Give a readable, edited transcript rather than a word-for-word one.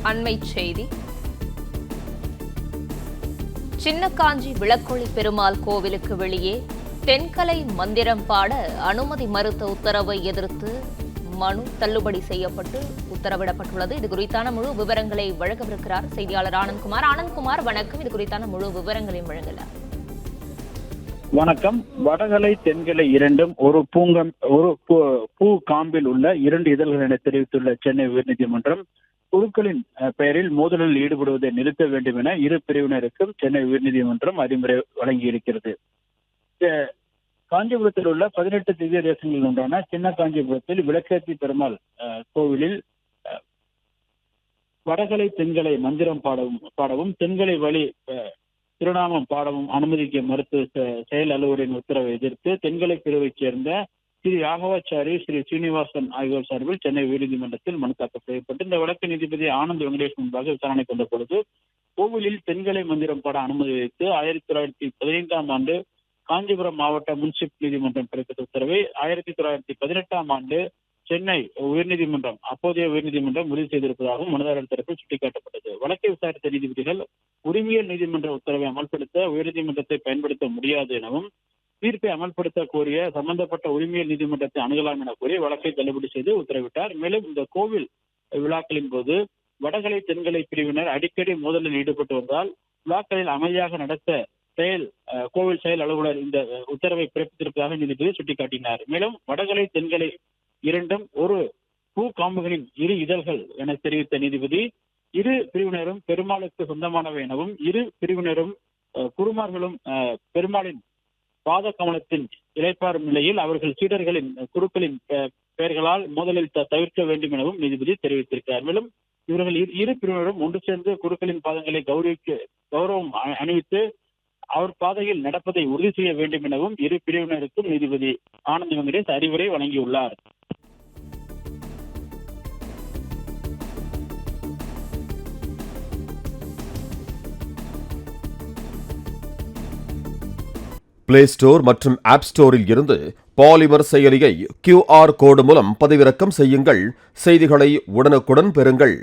அண்மைச் செய்தி. சின்னக்காஞ்சி விளக்கொளி பெருமாள் கோவிலுக்கு வெளியே தென்கலை மந்திரம் பாட அனுமதி மறுத்த உத்தரவை எதிர்த்து மனு தள்ளுபடி செய்யப்பட்டு உத்தரவிடப்பட்டுள்ளது. இது குறித்தான முழு விவரங்களை வழங்கவிருக்கிறார் செய்தியாளர் ஆனந்த்குமார். ஆனந்த்குமார், வணக்கம். இது குறித்தான முழு விவரங்களையும் வழங்கலாம். வணக்கம். வடகலை தென்கலை இரண்டும் ஒரு பூ காம்பில் உள்ள இரண்டு இதழ்கள் என தெரிவித்துள்ள சென்னை உயர்நீதிமன்றம் குழுக்களின் பெயரில் மோதலில் ஈடுபடுவதை நிறுத்த வேண்டும் என இரு பிரிவினருக்கும் சென்னை உயர்நீதிமன்றம் அறிவுரை வழங்கியிருக்கிறது. காஞ்சிபுரத்தில் உள்ள 18 திவ்ய தேசங்களில் ஒன்றான சின்ன காஞ்சிபுரத்தில் விளக்கேத்தி பெருமாள் கோவிலில் வடகலை தென்கலை மந்திரம் பாடவும் தென்கலை வழி திருநாமம் பாடவும் அனுமதிக்க மறுத்து செயல் அலுவலரின் உத்தரவை எதிர்த்து தென்கலை பிரிவைச் சேர்ந்த ஸ்ரீ ராகவாச்சாரி, ஸ்ரீ சீனிவாசன் ஆகியோர் சார்பில் சென்னை உயர்நீதிமன்றத்தில் மனு தாக்கல் செய்யப்பட்டு இந்த வழக்கு நீதிபதி ஆனந்த் வெங்கடேஷ் முன்பாக விசாரணை கொண்ட பொழுது கோவிலில் தென்கலை மந்திரம் பாட அனுமதி அளித்து 1915ஆம் ஆண்டு காஞ்சிபுரம் மாவட்ட முன்சிப் நீதிமன்றம் பிறப்பித்த உத்தரவை 1918ஆம் ஆண்டு சென்னை உயர்நீதிமன்றம் அப்போதைய உயர்நீதிமன்றம் உறுதி செய்திருப்பதாகவும் மனுதாரர் தரப்பில் சுட்டிக்காட்டப்பட்டது. வழக்கை விசாரித்த நீதிபதிகள் உரிமையியல் நீதிமன்ற உத்தரவை அமல்படுத்த உயர்நீதிமன்றத்தை பயன்படுத்த முடியாது எனவும் தீர்ப்பை அமல்படுத்த கோரிய சம்பந்தப்பட்ட உரிமையியல் நீதிமன்றத்தை அணுகலாம் என கூறி வழக்கை தள்ளுபடி செய்து உத்தரவிட்டார். மேலும் இந்த கோவில் விழாக்களின் போது வடகலை தென்கலை பிரிவினர் அடிக்கடி மோதலில் ஈடுபட்டு வந்தால் விழாக்களில் அமைதியாக நடத்த கோவில் செயல் அலுவலர் இந்த உத்தரவை பிறப்பித்திருப்பதாக நீதிபதி சுட்டிக்காட்டினார். மேலும் வடகலை தென்கலை இரண்டும் ஒரு பூ காம்புகளின் இரு இதழ்கள் என தெரிவித்த நீதிபதி இரு பிரிவினரும் பெருமாளுக்கு சொந்தமானவை எனவும் இரு பிரிவினரும் குருமார்களும் பெருமாளின் பாத கமலத்தின் இளைப்பாறும் நிலையில் அவர்கள் சீடர்களின் குருக்களின் பெயர்களால் மோதலில் தவிர்க்க வேண்டும் எனவும் நீதிபதி தெரிவித்திருக்கிறார். மேலும் இவர்கள் இரு பிரிவினரும் ஒன்று சேர்ந்து குருக்களின் பாதங்களை கௌரவம் அணிவித்து அவர் பாதையில் நடப்பதை உறுதி செய்ய வேண்டும் எனவும் இரு பிரிவினருக்கும் நீதிபதி ஆனந்த் வெங்கடேஷ் அறிவுரை வழங்கியுள்ளார். பிளே ஸ்டோர் மற்றும் ஆப் ஸ்டோரில் இருந்து பாலிமர் செயலியை QR கோடு மூலம் பதிவிறக்கம் செய்யுங்கள். செய்திகளை உடனுக்குடன் பெறுங்கள்.